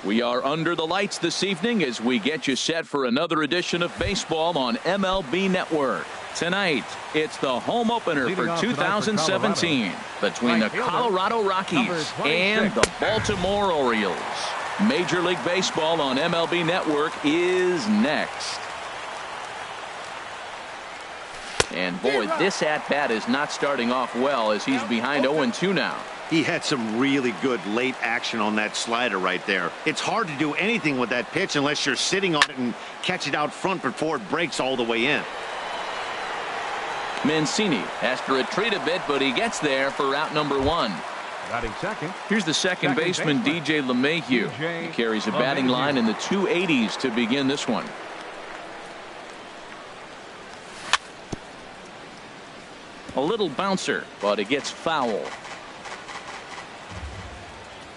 We are under the lights this evening as we get you set for another edition of baseball on MLB Network. Tonight, it's the home opener for 2017 between the Colorado Rockies and the Baltimore Orioles. Major League Baseball on MLB Network is next. And boy, this at-bat is not starting off well as he's behind 0-2 now. He had some really good late action on that slider right there. It's hard to do anything with that pitch unless you're sitting on it and catch it out front before it breaks all the way in. Mancini has to retreat a bit, but he gets there for out number 1. Batting second. Here's the second baseman, DJ LeMahieu. He carries a batting line in the 280s to begin this one. A little bouncer, but it gets foul.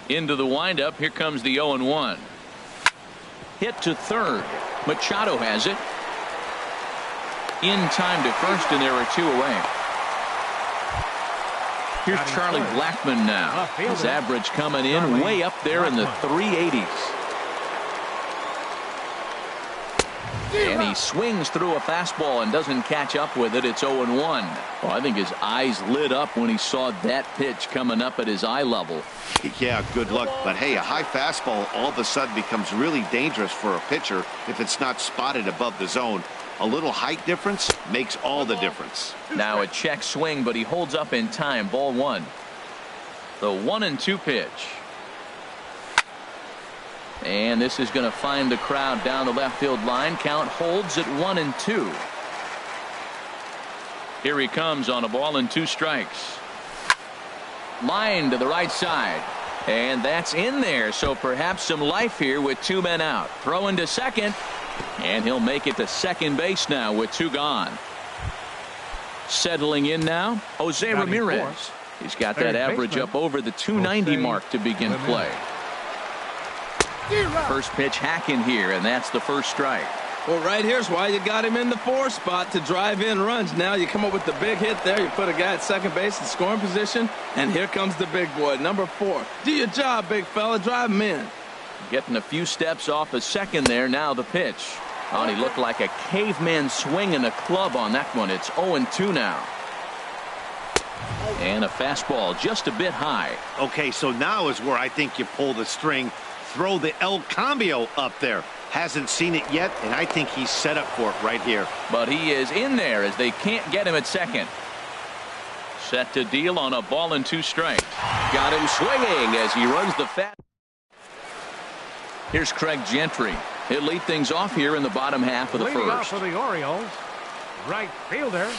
Into the windup, here comes the 0-1. Hit to third. Machado has it. In time to first, and there are 2 away. Here's Charlie Blackmon now. His average coming in way up there in the 380s. And he swings through a fastball and doesn't catch up with it. It's 0-1. Well, I think his eyes lit up when he saw that pitch coming up at his eye level. Yeah, good luck. But hey, a high fastball all of a sudden becomes really dangerous for a pitcher if it's not spotted above the zone. A little height difference makes all the difference. Now a check swing, but he holds up in time. Ball 1. The 1-2 pitch. And this is going to find the crowd down the left field line. Count holds at 1-2. Here he comes on a ball and 2 strikes. Line to the right side. And that's in there. So perhaps some life here with 2 men out. Throw into second. And he'll make it to second base now with 2 gone. Settling in now, Jose Ramirez. He's got that average up over the 290 mark to begin play. First pitch hacking here, and that's the first strike. Well, right here's why you got him in the 4 spot to drive in runs. Now you come up with the big hit there. You put a guy at second base in scoring position, and here comes the big boy, number 4. Do your job, big fella. Drive him in. Getting a few steps off a second there. Now the pitch. Oh, and he looked like a caveman swinging a club on that one. It's 0-2 now. And a fastball just a bit high. Okay, so now is where I think you pull the string. Throw the El Cambio up there. Hasn't seen it yet, and I think he's set up for it right here. But he is in there as they can't get him at second. Set to deal on a ball and 2 strikes. Got him swinging as he runs the fast. Here's Craig Gentry. He'll lead things off here in the bottom half of the Leading first. off for the Orioles, right fielder.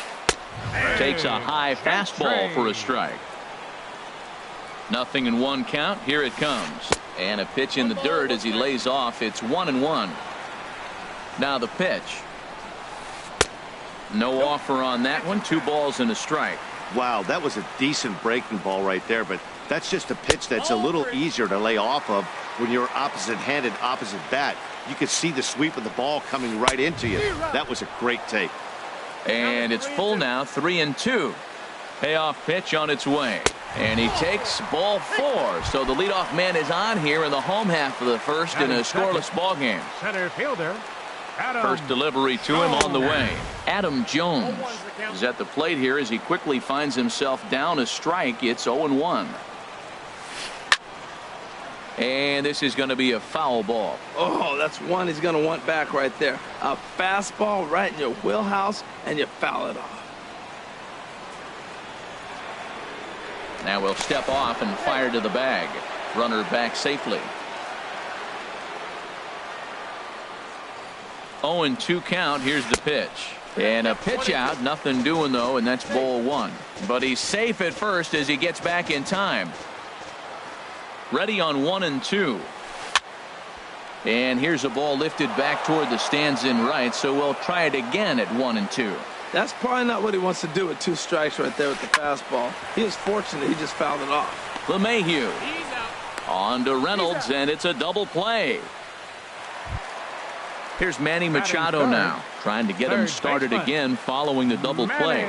Takes a high fastball for a strike. 0-1 count. Here it comes. And a pitch in the dirt as he lays off. It's 1-1. Now the pitch. No offer on that one. 2 balls and a strike. Wow, that was a decent breaking ball right there, but that's just a pitch that's a little easier to lay off of when you're opposite-handed, opposite bat. You could see the sweep of the ball coming right into you. That was a great take. And it's full now, 3-2. Payoff pitch on its way. And he takes ball 4. So the leadoff man is on here in the home half of the first in a scoreless ball game. Center fielder, Adam First delivery to him on the way. Adam Jones is at the plate here as he quickly finds himself down a strike. It's 0-1. And this is going to be a foul ball. Oh, that's one he's going to want back right there. A fastball right in your wheelhouse, and you foul it off. Now we'll step off and fire to the bag. Runner back safely. 0-2 count. Here's the pitch. And a pitch out. Nothing doing, though, and that's ball 1. But he's safe at first as he gets back in time. Ready on 1-2. And here's a ball lifted back toward the stands in right, so we'll try it again at 1-2. That's probably not what he wants to do with 2 strikes right there with the fastball. He was fortunate he just fouled it off. LeMahieu on to Reynolds, and it's a double play. Here's Manny Machado now, trying to get him started again following the double play.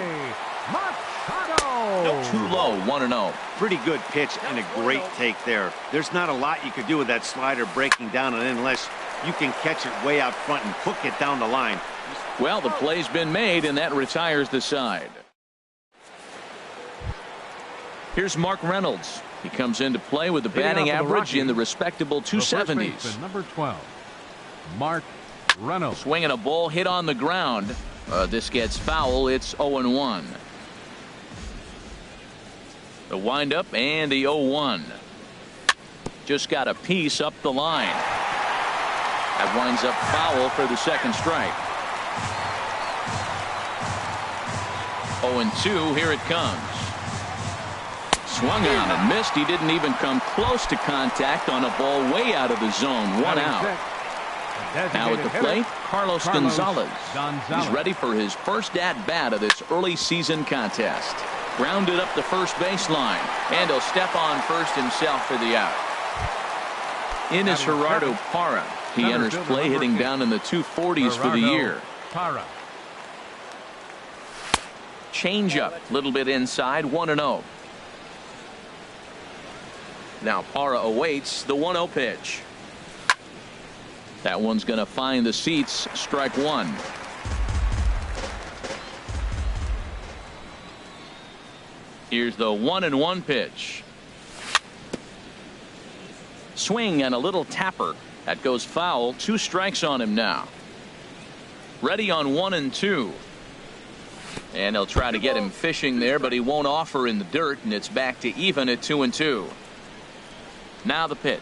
Machado. Too low, 1-0. Pretty good pitch and a great take there. There's not a lot you could do with that slider breaking down and in unless you can catch it way out front and hook it down the line. Well, the play's been made, and that retires the side. Here's Mark Reynolds. He comes into play with the batting average in the respectable 270s. Number 12, Mark Reynolds. Swinging a ball hit on the ground. This gets foul. It's 0-1. The windup and the 0-1. Just got a piece up the line. That winds up foul for the second strike. 0-2. Here it comes. Swung on and missed. He didn't even come close to contact on a ball way out of the zone. One out. Now at the plate, Carlos Gonzalez. He's ready for his first at-bat of this early season contest. Grounded up the first baseline, and he'll step on first himself for the out. In is Gerardo Parra. He enters play hitting down in the 240s for the year. Change-up, a little bit inside, 1-0. Now Parra awaits the 1-0 pitch. That one's going to find the seats. Strike one. Here's the 1-1 pitch. Swing and a little tapper. That goes foul. 2 strikes on him now. Ready on 1-2. And he'll try to get him fishing there, but he won't offer in the dirt, and it's back to even at 2-2. Now the pitch.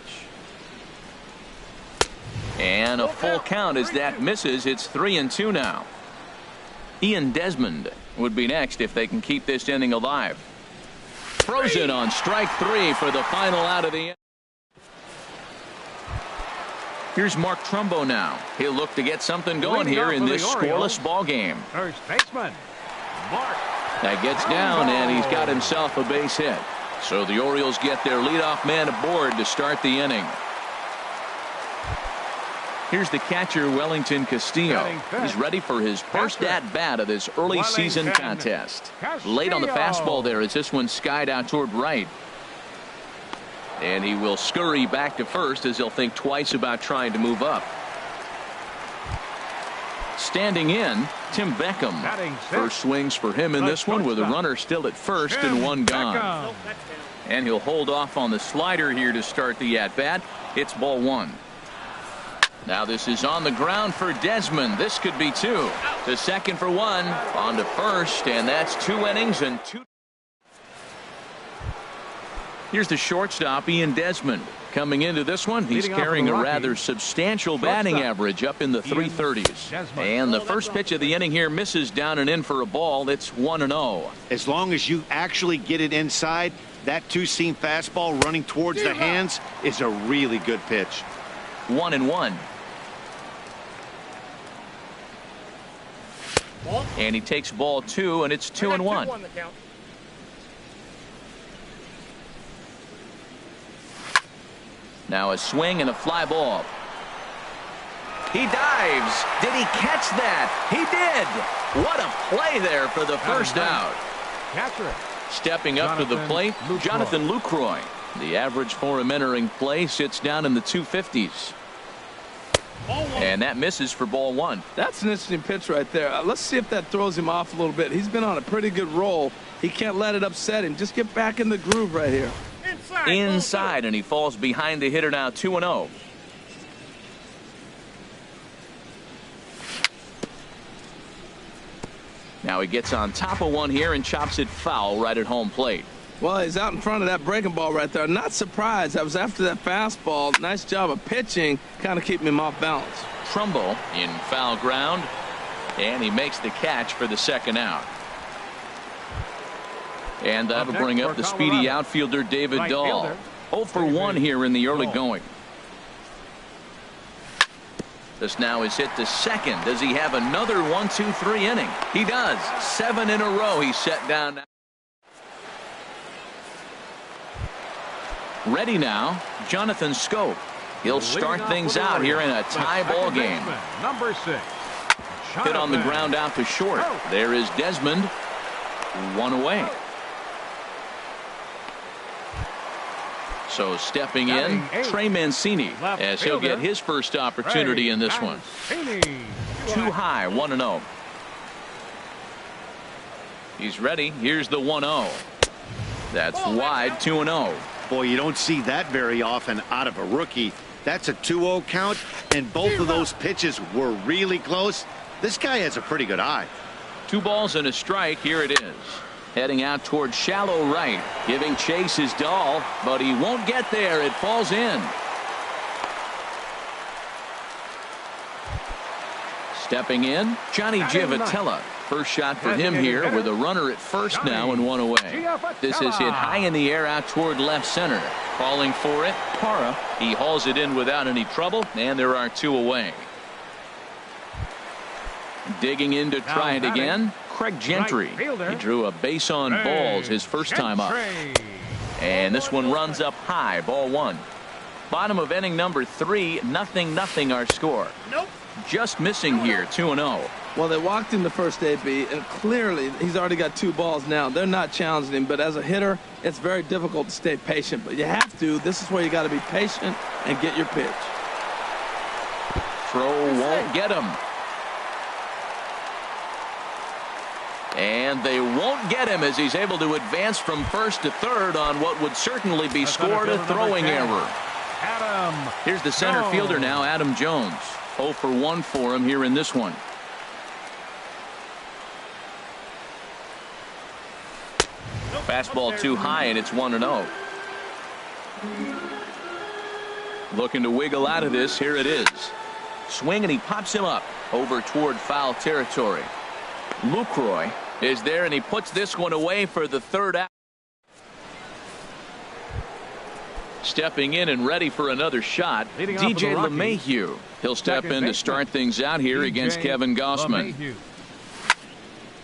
And a full count as that misses. It's 3-2 now. Ian Desmond would be next if they can keep this inning alive. Throws it on strike 3 for the final out of the inning. Here's Mark Trumbo now. He'll look to get something going here in this scoreless ball game. First baseman, Mark. That gets down, and he's got himself a base hit. So the Orioles get their leadoff man aboard to start the inning. Here's the catcher, Wellington Castillo. He's ready for his first at-bat of this early season contest. Late on the fastball there as this one skied out toward right. And he will scurry back to first as he'll think twice about trying to move up. Standing in, Tim Beckham. First swings for him in this one with a runner still at first and one gone. And he'll hold off on the slider here to start the at-bat. It's ball one. Now this is on the ground for Desmond. This could be 2. To second for 1. On to first, and that's 2 innings and 2. Here's the shortstop, Ian Desmond. Coming into this one, he's carrying a rather substantial batting average up in the 330s. And the first pitch of the inning here misses down and in for a ball. It's 1-0. As long as you actually get it inside, that two-seam fastball running towards the hands is a really good pitch. 1-1. And he takes ball 2, and it's 2-1. Now a swing and a fly ball. He dives. Did he catch that? He did. What a play there for the first out. Stepping up to the plate, Jonathan Lucroy. The average for him entering play sits down in the 250s. And that misses for ball 1. That's an interesting pitch right there. Let's see if that throws him off a little bit. He's been on a pretty good roll. He can't let it upset him. Just get back in the groove right here. Inside, and he falls behind the hitter now. 2-0. Now he gets on top of one here and chops it foul right at home plate. Well, he's out in front of that breaking ball right there. Not surprised. That was after that fastball. Nice job of pitching, kind of keeping him off balance. Trumbo in foul ground, and he makes the catch for the second out. And that'll bring up the speedy outfielder David Dahl. 0 for 1 here in the early going. This now is hit to second. Does he have another 1-2-3 inning? He does. 7 in a row he's set down now. Ready now, Jonathan Schoop. He'll start things out here in a tie ball game. Number 6. Hit on the ground out to short. There is Desmond. 1 away. So stepping in, Trey Mancini, as he'll get his first opportunity in this one. Too high, 1-0. He's ready. Here's the 1-0. That's wide, 2-0. Boy, you don't see that very often out of a rookie. That's a 2-0 count, and both of those pitches were really close. This guy has a pretty good eye. 2 balls and a strike. Here it is. Heading out towards shallow right. Giving chase his Dahl, but he won't get there. It falls in. Stepping in, Johnny Giavotella. First shot for him here with a runner at first now and 1 away. This is hit high in the air out toward left center. Calling for it, Parra. He hauls it in without any trouble, and there are 2 away. Digging in to try it again, Craig Gentry. He drew a base on balls his first time up. And this one runs up high, ball 1. Bottom of inning number 3, 0-0 our score. Just missing here, 2-0. Well, they walked him the first AB, and clearly he's already got 2 balls now. They're not challenging him, but as a hitter, it's very difficult to stay patient. But you have to. This is where you got to be patient and get your pitch. Throw won't get him. And they won't get him as he's able to advance from first to third on what would certainly be scored a throwing error. Here's the center fielder now, Adam Jones. 0 for 1 for him here in this one. Fastball too high, and it's 1-0. Looking to wiggle out of this. Here it is. Swing, and he pops him up over toward foul territory. Lucroy is there, and he puts this one away for the 3rd out. Stepping in and ready for another shot, DJ LeMahieu. He'll step in to start things out here against Kevin Gausman.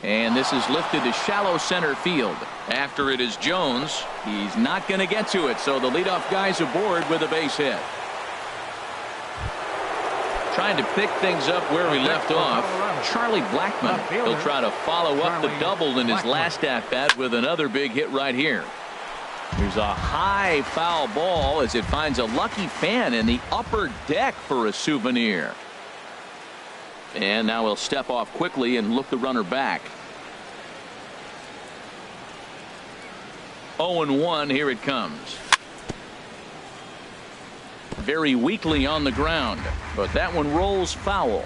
And this is lifted to shallow center field. After it is Jones. He's not going to get to it, so the leadoff guy's aboard with a base hit. Trying to pick things up where we left off, Charlie Blackmon. He'll try to follow up the double in his last at-bat with another big hit right here. There's a high foul ball as it finds a lucky fan in the upper deck for a souvenir. And now he'll step off quickly and look the runner back. 0-1, here it comes. Very weakly on the ground, but that one rolls foul.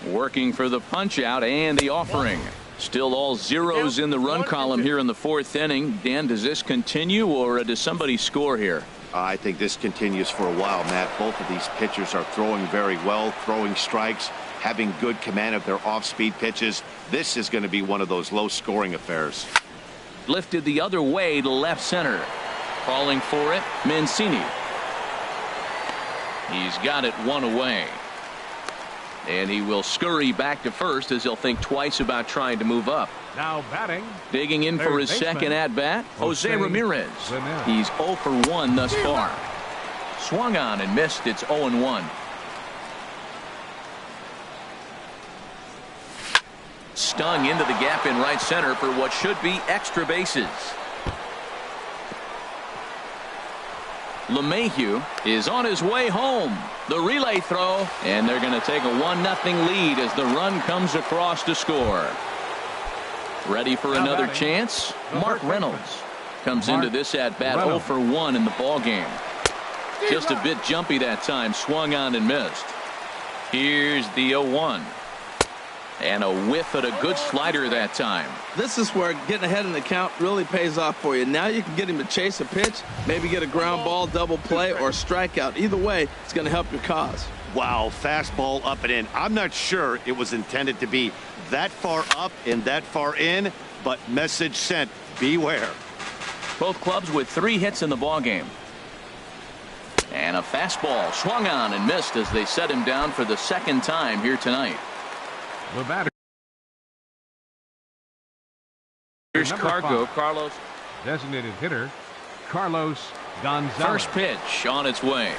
Working for the punch out and the offering. Still all zeros in the run column here in the 4th inning. Dan, does this continue, or does somebody score here? I think this continues for a while, Matt. Both of these pitchers are throwing very well, throwing strikes, having good command of their off-speed pitches. This is going to be one of those low-scoring affairs. Lifted the other way to left center. Calling for it, Mancini. He's got it 1 away. And he will scurry back to first as he'll think twice about trying to move up. Now batting. Digging in for his second at-bat, Jose Ramirez. He's 0 for 1 thus far. Swung on and missed. It's 0-1. Stung into the gap in right center for what should be extra bases. LeMahieu is on his way home. The relay throw, and they're going to take a 1-0 lead as the run comes across to score. Ready for another chance? Mark Reynolds comes into this at-bat 0 for 1 in the ball game. Just a bit jumpy that time, swung on and missed. Here's the 0-1. And a whiff at a good slider that time. This is where getting ahead in the count really pays off for you. Now you can get him to chase a pitch, maybe get a ground ball, double play, or strikeout. Either way, it's going to help your cause. Wow, fastball up and in. I'm not sure it was intended to be that far up and that far in, but message sent, beware. Both clubs with 3 hits in the ball game. And a fastball swung on and missed as they set him down for the 2nd time here tonight. The batter. Here's Cargo. Carlos. Designated hitter, Carlos Gonzalez. First pitch on its way.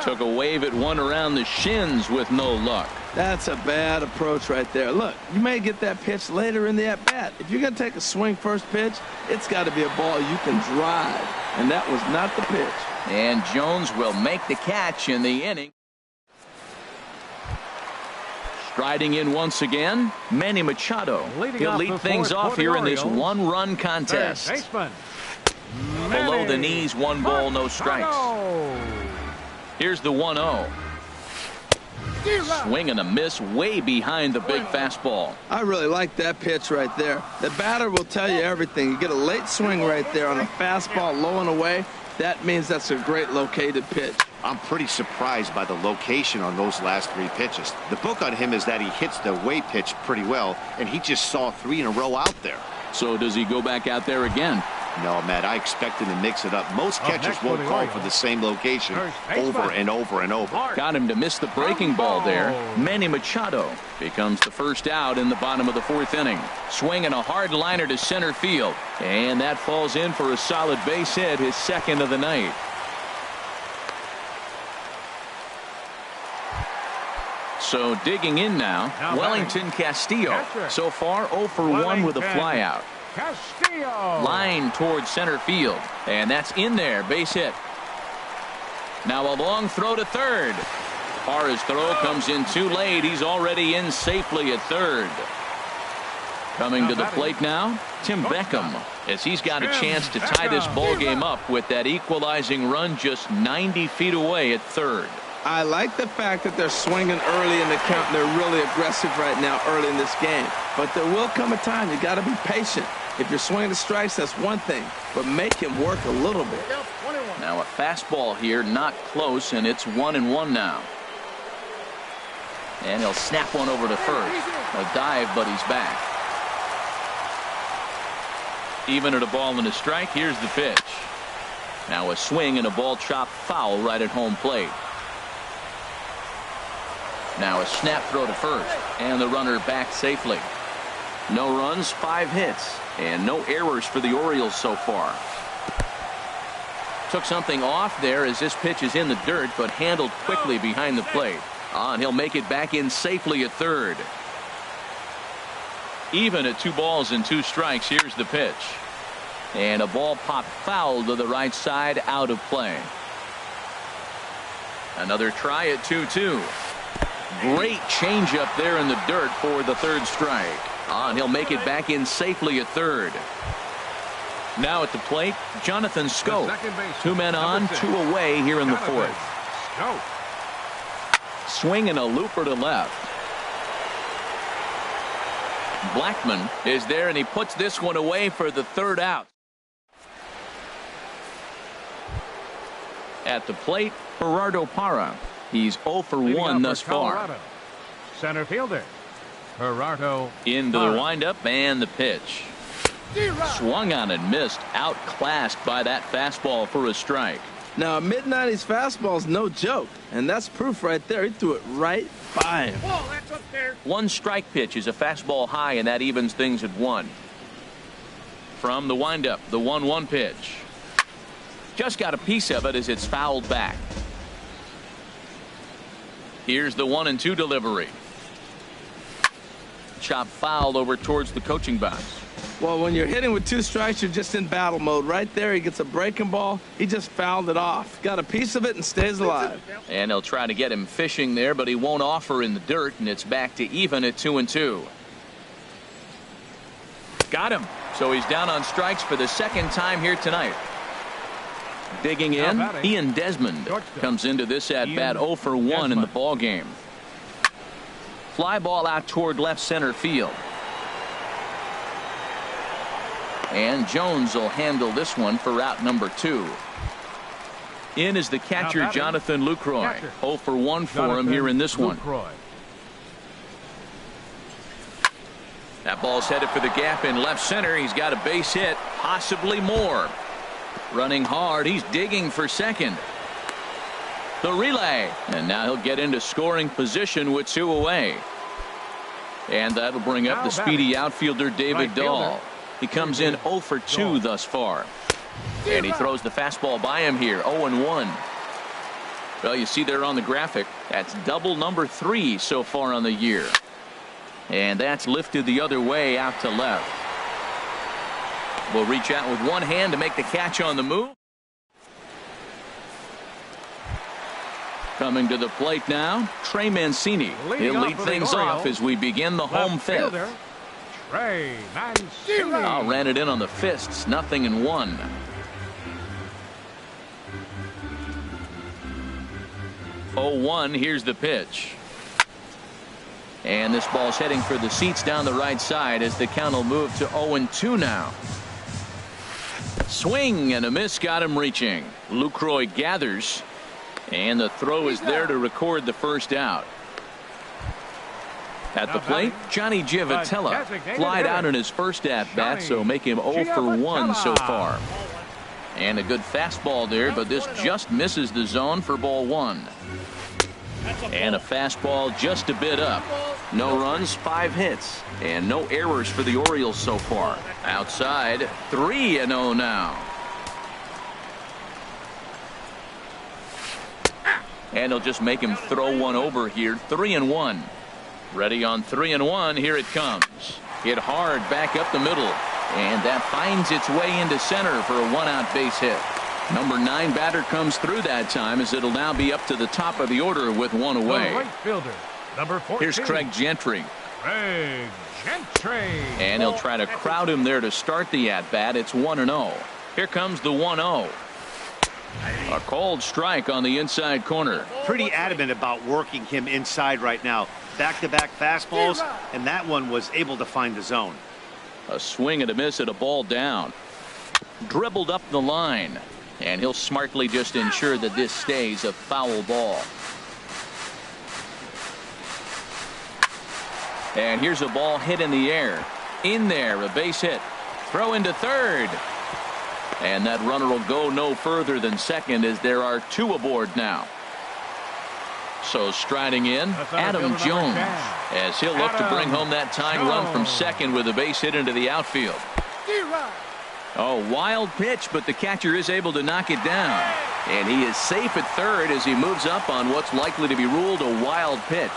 Took a wave at one around the shins with no luck. That's a bad approach right there. Look, you may get that pitch later in the at-bat. If you're going to take a swing first pitch, it's got to be a ball you can drive. And that was not the pitch. And Jones will make the catch in the inning. Striding in once again, Manny Machado. He'll lead things off here in this one-run contest. Below the knees, 1 ball, no strikes. Here's the 1-0. Swing and a miss way behind the big fastball. I really like that pitch right there. The batter will tell you everything. You get a late swing right there on a fastball low and away. That means that's a great located pitch. I'm pretty surprised by the location on those last 3 pitches. The book on him is that he hits the away pitch pretty well, and he just saw 3 in a row out there. So does he go back out there again? No, Matt, I expect him to mix it up. Most catchers won't call for the same location over and over and over. Got him to miss the breaking ball there. Manny Machado becomes the first out in the bottom of the 4th inning. Swinging a hard liner to center field. And that falls in for a solid base hit, his 2nd of the night. So digging in now, Wellington Castillo. So far 0 for 1 with a flyout. Castillo. Line towards center field. And that's in there. Base hit. Now a long throw to third. Parra's throw comes in too late. He's already in safely at third. Coming to the plate now, Tim Beckham, as he's got a chance to tie this ball game up with that equalizing run just 90 feet away at third. I like the fact that they're swinging early in the count. And they're really aggressive right now early in this game. But there will come a time you got to be patient. If you're swinging the strikes, that's one thing, but make him work a little bit. Now a fastball here, not close, and it's 1-1 now. And he'll snap one over to first. A dive, but he's back. Even at a ball and a strike, here's the pitch. Now a swing and a ball chopped foul right at home plate. Now a snap throw to first, and the runner back safely. No runs, 5 hits, and no errors for the Orioles so far. Took something off there as this pitch is in the dirt, but handled quickly behind the plate. And he'll make it back in safely at third. Even at 2 balls and 2 strikes, here's the pitch. And a ball popped foul to the right side, out of play. Another try at 2-2. Great changeup there in the dirt for the 3rd strike. And he'll make it back in safely at third. Now at the plate, Jonathan Schoop. 2 men on, 2 away here in the 4th. Swing and a looper to left. Blackman is there, and he puts this one away for the 3rd out. At the plate, Gerardo Parra. He's 0 for 1 thus far. Center fielder Gerardo into the windup and the pitch. Swung on and missed, outclassed by that fastball for a strike. Now a mid-90s fastball is no joke, and that's proof right there. He threw it right by him. Whoa, that's up there. 1 strike pitch is a fastball high, and that evens things at 1. From the windup, the 1-1 pitch. Just got a piece of it as it's fouled back. Here's the 1-2 delivery. Chop fouled over towards the coaching box. Well, when you're hitting with 2 strikes, you're just in battle mode. Right there, he gets a breaking ball. He just fouled it off. Got a piece of it and stays alive. And they'll try to get him fishing there, but he won't offer in the dirt, and it's back to even at 2-2. Got him. So he's down on strikes for the 2nd time here tonight. Digging in, Ian Desmond comes into this at-bat 0 for 1 in the ball game. Fly ball out toward left center field. And Jones will handle this one for route number 2. In is the catcher, Jonathan Lucroy. 0 for 1 for him here in this one. That ball's headed for the gap in left center. He's got a base hit, possibly more. Running hard, he's digging for second. The relay, and now he'll get into scoring position with 2 away. And that'll bring up the speedy outfielder David Dahl. He comes in 0 for 2 thus far. And he throws the fastball by him here, 0-1. Well, you see there on the graphic, that's double number 3 so far on the year. And that's lifted the other way out to left. Will reach out with one hand to make the catch on the move. Coming to the plate now, Trey Mancini. He'll lead things off as we begin the home fifth. Trey Mancini. Ran it in on the fists, 0-1. Oh, 1. Here's the pitch. And this ball's heading for the seats down the right side as the count will move to 0-2 now. Swing and a miss got him reaching. Lucroy gathers. And the throw is there to record the first out. At the plate, Johnny Giavotella flied out in his first at-bat, so make him 0 for 1 so far. And a good fastball there, but this just misses the zone for ball 1. And a fastball just a bit up. No runs, 5 hits, and no errors for the Orioles so far. Outside, 3-0 now. And he'll just make him throw one over here. 3-1. Ready on 3-1. Here it comes. Hit hard back up the middle. And that finds its way into center for a 1-out base hit. Number 9 batter comes through that time as it'll now be up to the top of the order with one away. Right fielder, number 14. Here's Craig Gentry. Craig Gentry. And he'll try to crowd him there to start the at-bat. It's 1-0. Here comes the 1-0. A cold strike on the inside corner. Pretty adamant about working him inside right now. Back-to-back fastballs, and that one was able to find the zone. A swing and a miss at a ball down. Dribbled up the line. And he'll smartly just ensure that this stays a foul ball. And here's a ball hit in the air. In there, a base hit. Throw into third. And that runner will go no further than second as there are 2 aboard now. So striding in, Adam Jones, as he'll look to bring home that tying run from second with a base hit into the outfield. Oh, wild pitch, but the catcher is able to knock it down. And he is safe at third as he moves up on what's likely to be ruled a wild pitch.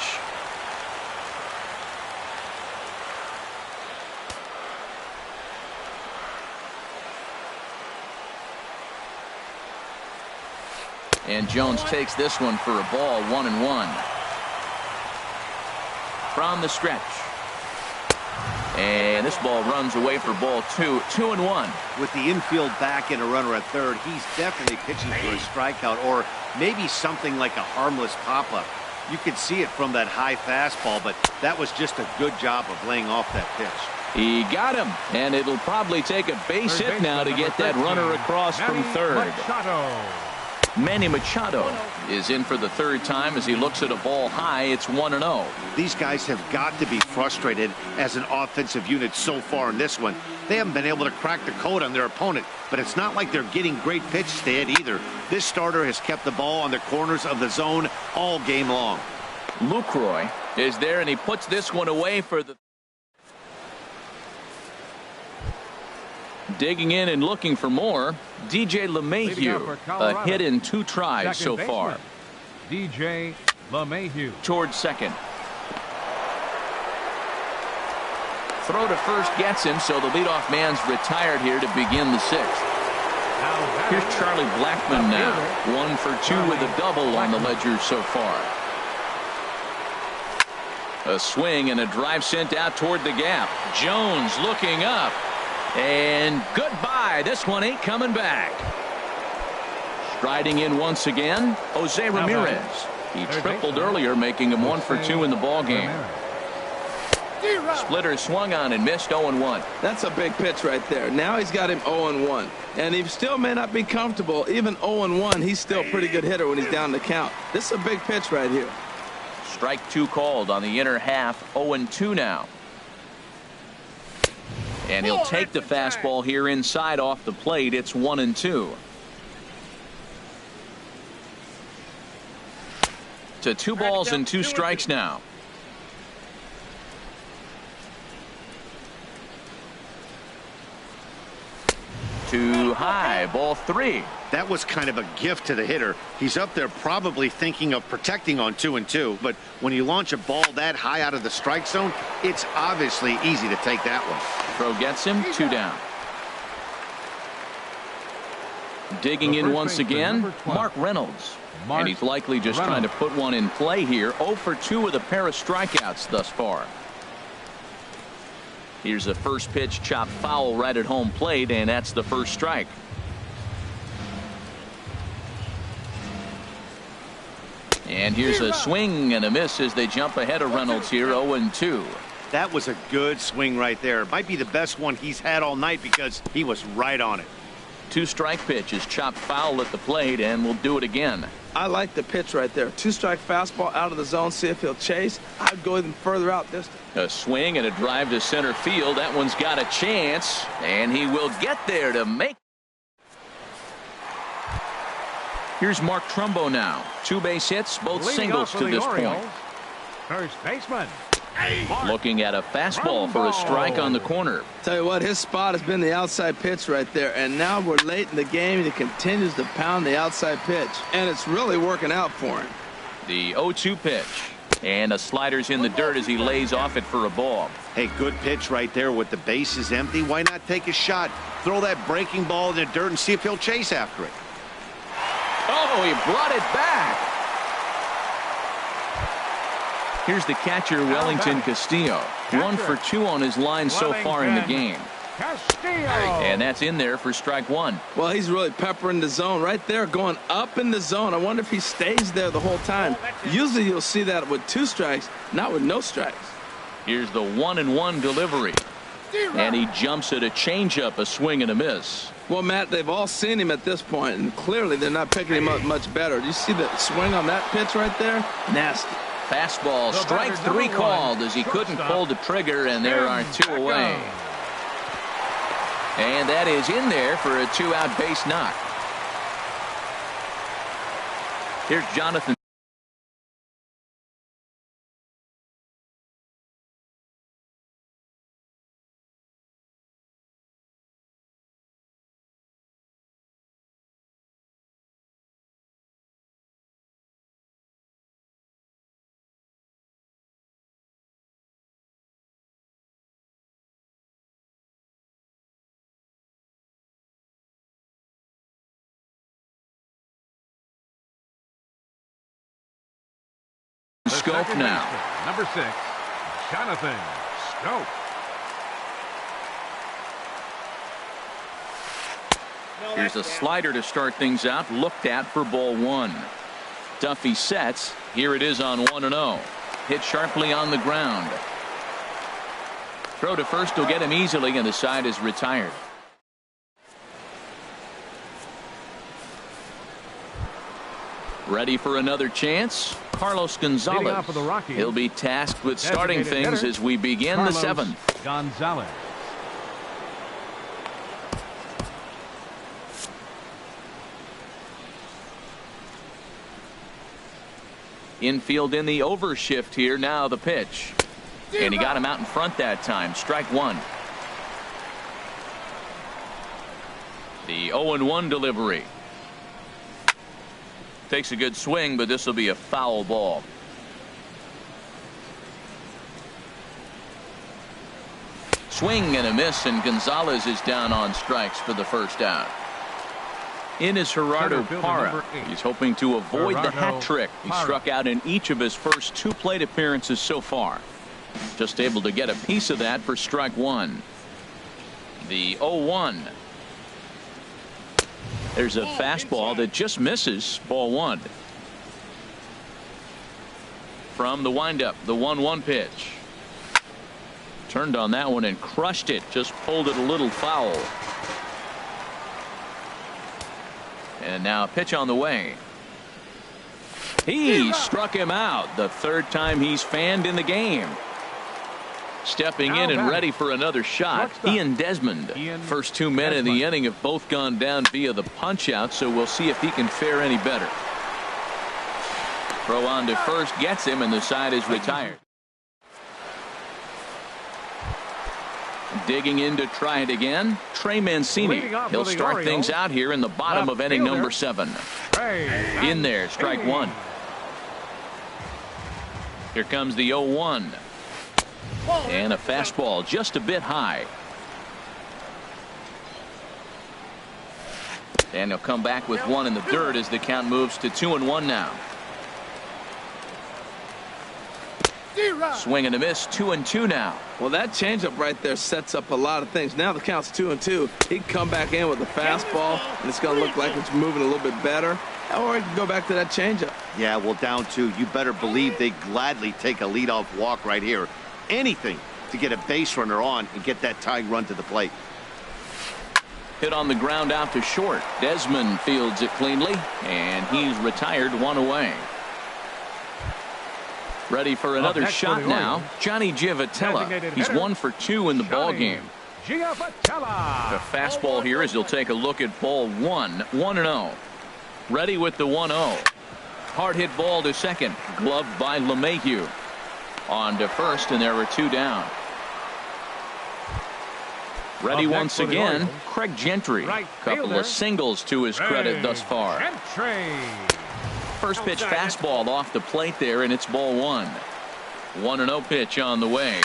And Jones takes this one for a ball, 1-1. From the stretch. And this ball runs away for ball 2, 2-1. With the infield back and a runner at third, he's definitely pitching for a strikeout or maybe something like a harmless pop-up. You could see it from that high fastball, but that was just a good job of laying off that pitch. He got him, and it'll probably take a base hit now to get that runner across from third. Manny Machado is in for the third time as he looks at a ball high. It's 1-0. These guys have got to be frustrated as an offensive unit so far in this one. They haven't been able to crack the code on their opponent, but it's not like they're getting great pitches to hit either. This starter has kept the ball on the corners of the zone all game long. Lucroy is there, and he puts this one away for the... Digging in and looking for more, DJ LeMahieu, a hit in 2 tries so far. DJ LeMahieu. Towards second. Throw to first gets him, so the leadoff man's retired here to begin the 6th. Here's Charlie Blackmon now. 1 for 2 with a double on the ledger so far. A swing and a drive sent out toward the gap. Jones looking up. And goodbye. This one ain't coming back. Striding in once again, Jose Ramirez. He tripled earlier, making him 1 for 2 in the ballgame. Splitter swung on and missed 0-1. That's a big pitch right there. Now he's got him 0-1. And he still may not be comfortable. Even 0-1, he's still a pretty good hitter when he's down the count. This is a big pitch right here. Strike 2 called on the inner half. 0-2 now. And he'll take the fastball here inside off the plate. It's 1-2. To 2 balls and 2 strikes now. Too high, ball 3. That was kind of a gift to the hitter. He's up there probably thinking of protecting on 2-2, but when you launch a ball that high out of the strike zone, it's obviously easy to take that one. Throw gets him, 2 down. Digging in once again, Mark Reynolds. And he's likely just trying to put one in play here. 0 for 2 with a pair of strikeouts thus far. Here's the first pitch, chopped foul right at home plate, and that's the first strike. And here's a swing and a miss as they jump ahead of Reynolds here, 0-2. That was a good swing right there. It might be the best one he's had all night because he was right on it. 2-strike pitch is chopped foul at the plate, and we'll do it again. I like the pitch right there. 2-strike fastball out of the zone. See if he'll chase. I'd go even further out this time. A swing and a drive to center field. That one's got a chance, and he will get there to make. Here's Mark Trumbo now. 2 base hits, both singles to this point. First baseman. Looking at a fastball for a strike on the corner. Tell you what, his spot has been the outside pitch right there, and now we're late in the game and he continues to pound the outside pitch, and it's really working out for him. The 0-2 pitch, and a slider's in the dirt as he lays off it for a ball. Hey, good pitch right there with the bases empty. Why not take a shot? Throw that breaking ball in the dirt and see if he'll chase after it. Oh, he brought it back. Here's the catcher, Wellington Castillo. 1 for 2 on his line so far in the game. Castillo. And that's in there for strike 1. Well, he's really peppering the zone right there, going up in the zone. I wonder if he stays there the whole time. Usually you'll see that with 2 strikes, not with no strikes. Here's the 1-1 delivery. And he jumps at a changeup, a swing and a miss. Well, Matt, they've all seen him at this point, and clearly they're not picking him up much better. Do you see the swing on that pitch right there? Nasty. Fastball, strike 3 called as he couldn't pull the trigger, and there are 2 away. And that is in there for a 2-out base knock. Here's Jonathan. Schoop now. Number 6, Jonathan Schoop. Here's a slider to start things out, looked at for ball 1. Duffy sets. Here it is on 1-0. Hit sharply on the ground. Throw to first will get him easily, and the side is retired. Ready for another chance? Carlos Gonzalez. He'll be tasked with starting things as we begin the 7th. Gonzalez. Infield in the overshift here. Now the pitch. And he got him out in front that time. Strike 1. The 0-1 delivery. Takes a good swing, but this will be a foul ball. Swing and a miss, and Gonzalez is down on strikes for the first out. In is Gerardo Parra. He's hoping to avoid the hat trick. He struck out in each of his first 2 plate appearances so far. Just able to get a piece of that for strike 1. The 0-1. There's a fastball that just misses, ball 1. From the windup, the 1-1 pitch. Turned on that one and crushed it. Just pulled it a little foul. And now a pitch on the way. He struck him out. The 3rd time he's fanned in the game. Stepping in and ready for another shot, Ian Desmond. First 2 men in the inning have both gone down via the punch out, so we'll see if he can fare any better. Throw on to first, gets him, and the side is retired. Digging in to try it again, Trey Mancini. He'll start things out here in the bottom of inning number 7. In there, strike 1. Here comes the 0-1. And a fastball just a bit high. And he'll come back with 1 in the dirt as the count moves to 2-1 now. Swing and a miss, 2-2 now. Well, that changeup right there sets up a lot of things. Now the count's 2-2. He can come back in with a fastball, and it's going to look like it's moving a little bit better. Or he can go back to that changeup. Yeah, well, down 2. You better believe they gladly take a leadoff walk right here. Anything to get a base runner on and get that tying run to the plate. Hit on the ground out to short. Desmond fields it cleanly, and he's retired 1 away. Ready for another shot now. Johnny Giavotella. He's 1 for 2 in the ball game. The fastball here as he'll take a look at ball 1. 1-0. Ready with the 1-0. Hard hit ball to second. Gloved by LeMahieu. On to first, and there were 2 down. Ready once again, Craig Gentry. Couple of singles to his credit thus far. First pitch fastball off the plate there, and it's ball 1. 1-0 pitch on the way.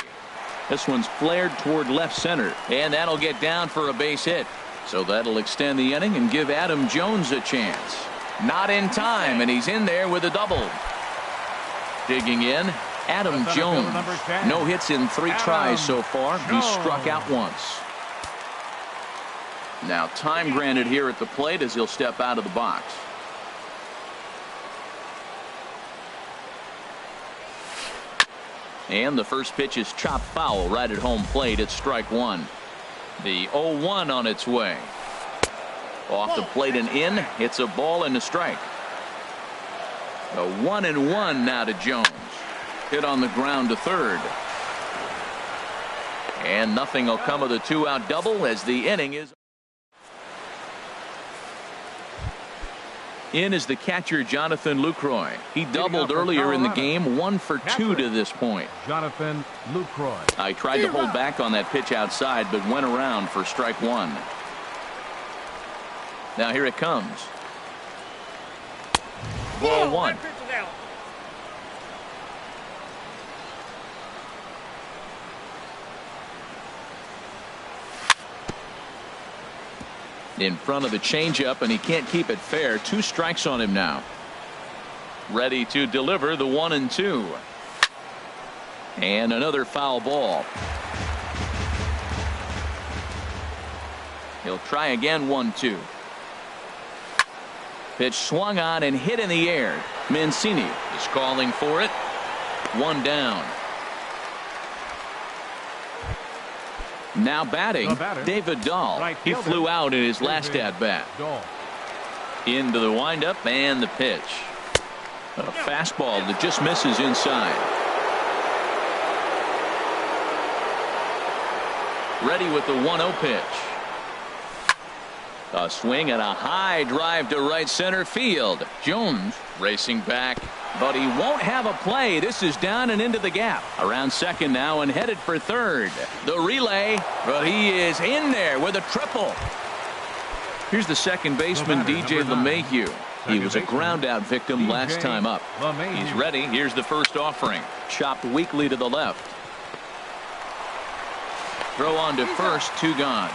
This one's flared toward left center, and that'll get down for a base hit. So that'll extend the inning and give Adam Jones a chance. Not in time, and he's in there with a double. Digging in, Adam Jones. No hits in 3 tries so far. He's struck out once. Now time granted here at the plate as he'll step out of the box. And the first pitch is chopped foul right at home plate. It's strike 1. The 0-1 on its way. Off the plate and in. It's a ball and a strike. A 1-1 now to Jones. Hit on the ground to third. And nothing will come of the 2-out double as the inning is. In is the catcher Jonathan Lucroy. He doubled earlier in the game, 1 for 2 to this point. Jonathan Lucroy. I tried to hold back on that pitch outside, but went around for strike 1. Now here it comes. Ball 1. In front of the changeup, and he can't keep it fair. 2 strikes on him now. Ready to deliver the 1-2. And another foul ball. He'll try again. 1-2. Pitch swung on and hit in the air. Mancini is calling for it. 1 down. Now batting, David Dahl. He flew out in his last at-bat. Into the windup and the pitch. A fastball that just misses inside. Ready with the 1-0 pitch. A swing and a high drive to right center field. Jones racing back, but he won't have a play. This is down and into the gap. Around second now and headed for third. The relay, but he is in there with a triple. Here's the second baseman, DJ LeMahieu. He was a ground out victim last time up. He's ready. Here's the first offering. Chopped weakly to the left. Throw on to first, 2 gone.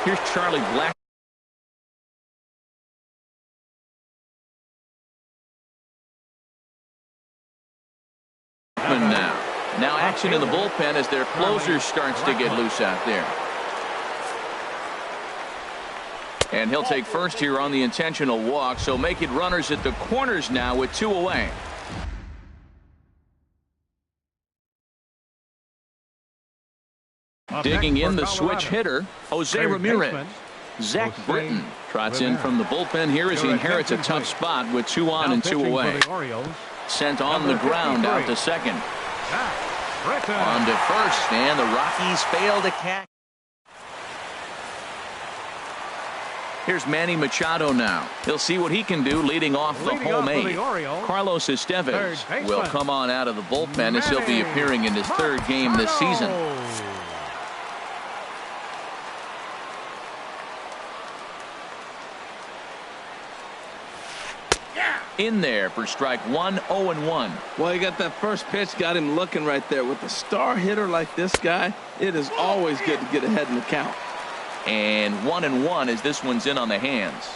Here's Charlie Black. Now action in the bullpen as their closer starts to get loose out there. And he'll take first here on the intentional walk, so make it runners at the corners now with 2 away. Digging in the switch hitter, Jose Ramirez. Zach Britton trots in from the bullpen here as he inherits a tough spot with 2 on and 2 away. Sent on the ground out to second. On to first, and the Rockies fail to catch. Here's Manny Machado now. He'll see what he can do leading off the home eight. Carlos Estevez will come on out of the bullpen as he'll be appearing in his third game this season. In there for strike one, 0-1. Well, you got that first pitch, got him looking right there. With a star hitter like this guy, it is always good to get ahead in the count. And 1-1 as this one's in on the hands.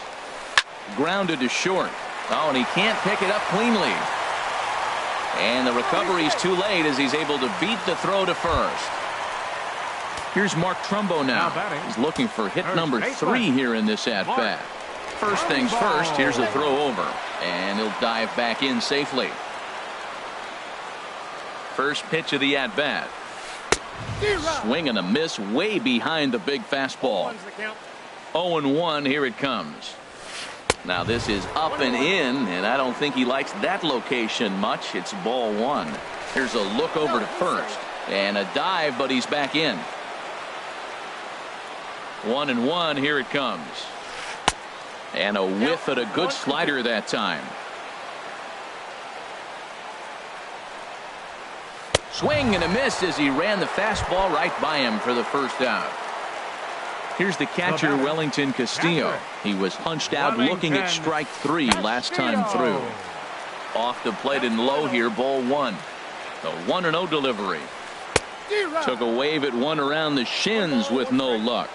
Grounded to short. Oh, and he can't pick it up cleanly. And the recovery's too late as he's able to beat the throw to first. Here's Mark Trumbo now. He's looking for hit number 3 here in this at-bat. First things first, here's a throw over. And he'll dive back in safely. First pitch of the at-bat. Swing and a miss way behind the big fastball. 0-1, here it comes. Now this is up and in, and I don't think he likes that location much. It's ball 1. Here's a look over to first. And a dive, but he's back in. 1-1, here it comes. And a whiff at a good slider that time. Swing and a miss as he ran the fastball right by him for the first out. Here's the catcher, Wellington Castillo. He was punched out looking at strike 3 last time through. Off the plate and low here, ball 1. The 1-0 delivery. Took a wave at one around the shins with no luck.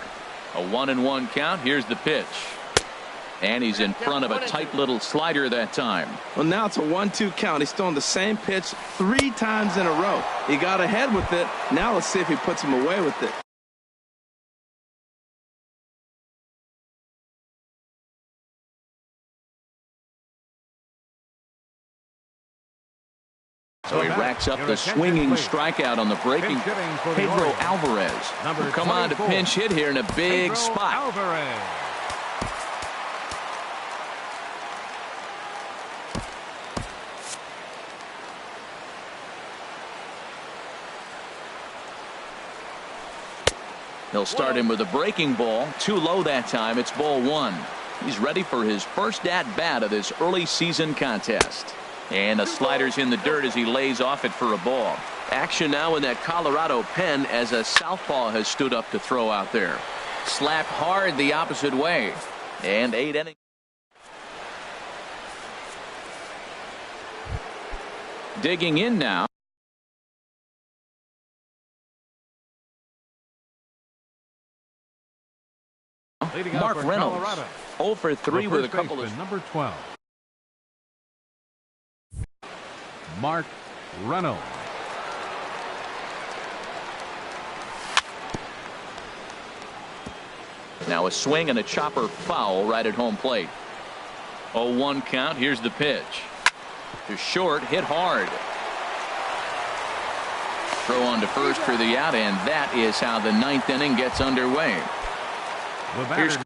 A 1-1 count. Here's the pitch. And he's in front of a tight little slider that time. Well, now it's a 1-2 count. He's throwing the same pitch 3 times in a row. He got ahead with it. Now let's see if he puts him away with it. So he racks up the swinging strikeout on the breaking. Pedro Alvarez will come on to pinch hit here in a big spot. He'll start him with a breaking ball. Too low that time. It's ball 1. He's ready for his first at-bat of this early season contest. And the slider's in the dirt as he lays off it for a ball. Action now in that Colorado pen as a southpaw has stood up to throw out there. Slapped hard the opposite way. And 8 innings. Digging in now. Mark Reynolds, 0 for 3 with a couple of... Number 12. Mark Reynolds. Now a swing and a chopper foul right at home plate. 0-1 count. Here's the pitch. To short, hit hard. Throw on to first for the out, and that is how the 9th inning gets underway. Here's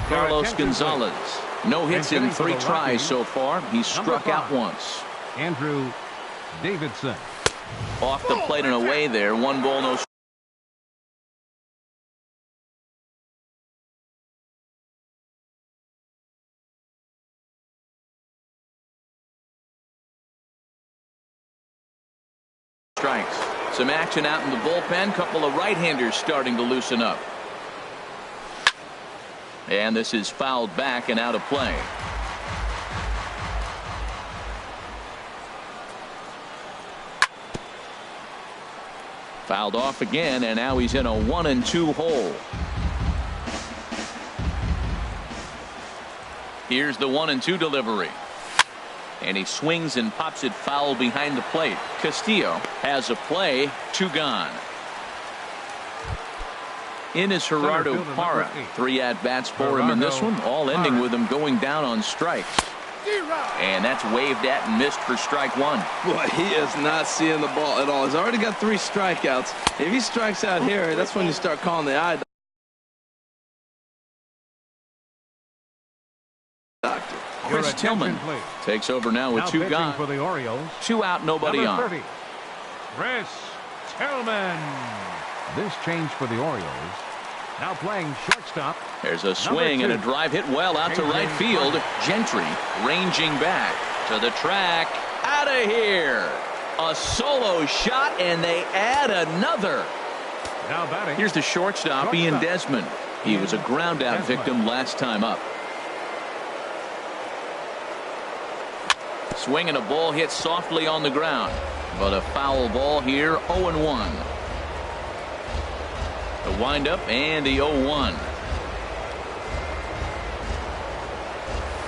Carlos Gonzalez. No hits in 3 tries so far. He's struck out once. Andrew Davidson. Off the plate and away there. 1 ball, no strikes. Some action out in the bullpen. Couple of right-handers starting to loosen up. And this is fouled back and out of play. Fouled off again, and now he's in a 1-2 hole. Here's the 1-2 delivery. And he swings and pops it foul behind the plate. Castillo has a play. 2 gone. In is Gerardo Parra. 3 at-bats for him in this one, all ending with him going down on strikes. And that's waved at and missed for strike 1. Boy, he is not seeing the ball at all. He's already got 3 strikeouts. If he strikes out here, that's when you start calling the eye doctor. Chris Tillman takes over now with 2 gone. For the Orioles. 2 out, nobody on. 30, Chris Hellman. This change for the Orioles. Now playing shortstop. There's a swing and a drive hit well out to right field. Gentry ranging back to the track. Out of here. A solo shot, and they add another. Now batting. Here's the shortstop, Ian Desmond. He was a ground out victim last time up. Swing and a ball hit softly on the ground, but a foul ball here. 0-1. The windup and the 0-1.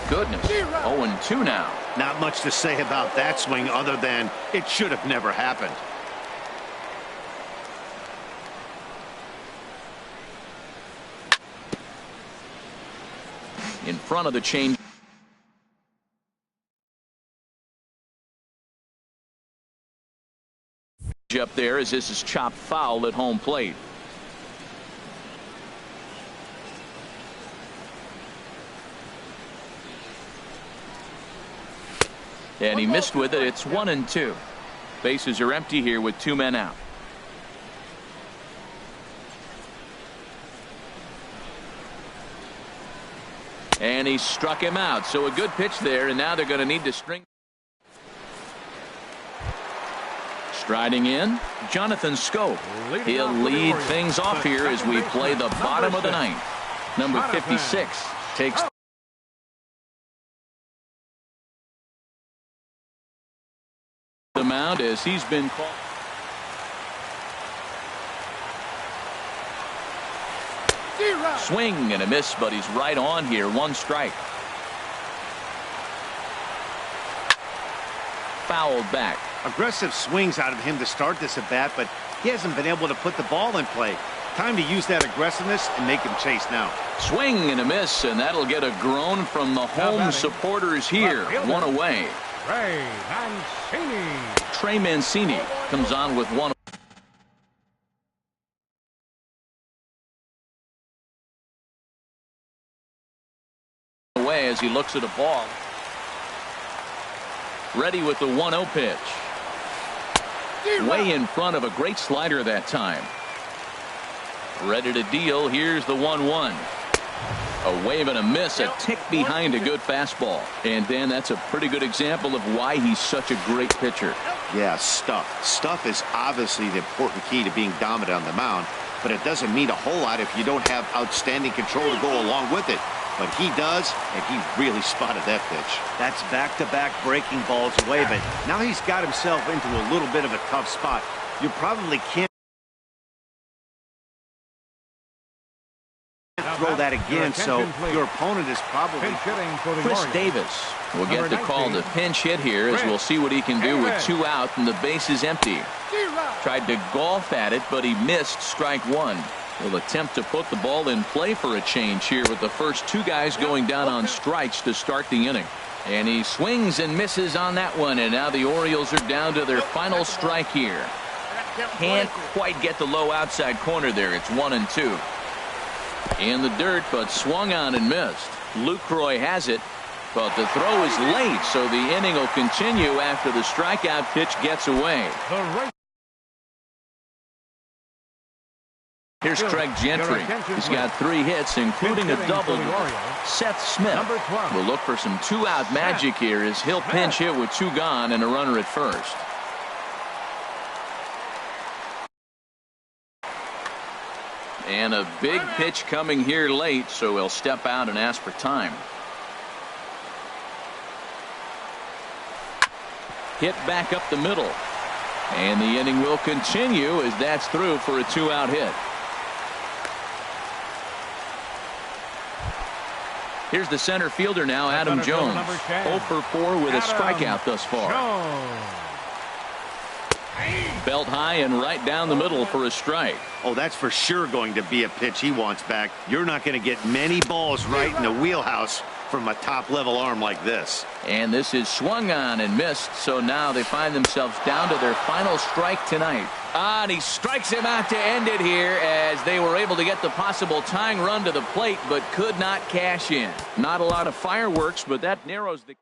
Goodness. 0-2 now. Not much to say about that swing other than it should have never happened. In front of the change. Up there as this is chopped foul at home plate. And he missed with it. It's 1-2. Bases are empty here with 2 men out. And he struck him out. So a good pitch there, and now they're going to need to string. Striding in, Jonathan Schoop. He'll lead things off here as we play the bottom of the ninth. Number 56 takes the mound as he's been called. Swing and a miss, but he's right on here. 1 strike. Fouled back. Aggressive swings out of him to start this at bat, but he hasn't been able to put the ball in play. Time to use that aggressiveness and make him chase now. Swing and a miss, and that'll get a groan from the home supporters here. 1 away. Trey Mancini. Trey Mancini comes on with 1 away as he looks at a ball. Ready with the 1-0 pitch. Way in front of a great slider that time. Ready to deal. Here's the 1-1. A wave and a miss, a tick behind a good fastball. And Dan, that's a pretty good example of why he's such a great pitcher. Yeah, stuff. Stuff is obviously the important key to being dominant on the mound, but it doesn't mean a whole lot if you don't have outstanding control to go along with it. But he does, and he really spotted that pitch. That's back-to-back breaking balls away, but now he's got himself into a little bit of a tough spot. You probably can't throw that again, so your opponent is probably... Chris Davis will get the call to pinch hit here as we'll see what he can do with 2 out and the base is empty. Tried to golf at it, but he missed strike 1. Will attempt to put the ball in play for a change here with the first 2 guys going down on strikes to start the inning. And he swings and misses on that one, and now the Orioles are down to their final strike here. Can't quite get the low outside corner there. It's 1-2. In the dirt, but swung on and missed. Lucroy has it, but the throw is late, so the inning will continue after the strikeout pitch gets away. Here's Craig Gentry. He's got 3 hits, including a double. Seth Smith will look for some 2-out magic here as he'll pinch hit with 2 gone and a runner at first. And a big pitch coming here late, so he'll step out and ask for time. Hit back up the middle. And the inning will continue as that's through for a 2-out hit. Here's the center fielder now, Adam Jones. 0 for 4 with a strikeout thus far. Belt high and right down the middle for a strike. Oh, that's for sure going to be a pitch he wants back. You're not going to get many balls right in the wheelhouse from a top-level arm like this. And this is swung on and missed, so now they find themselves down to their final strike tonight. And he strikes him out to end it here as they were able to get the possible tying run to the plate but could not cash in. Not a lot of fireworks, but that narrows the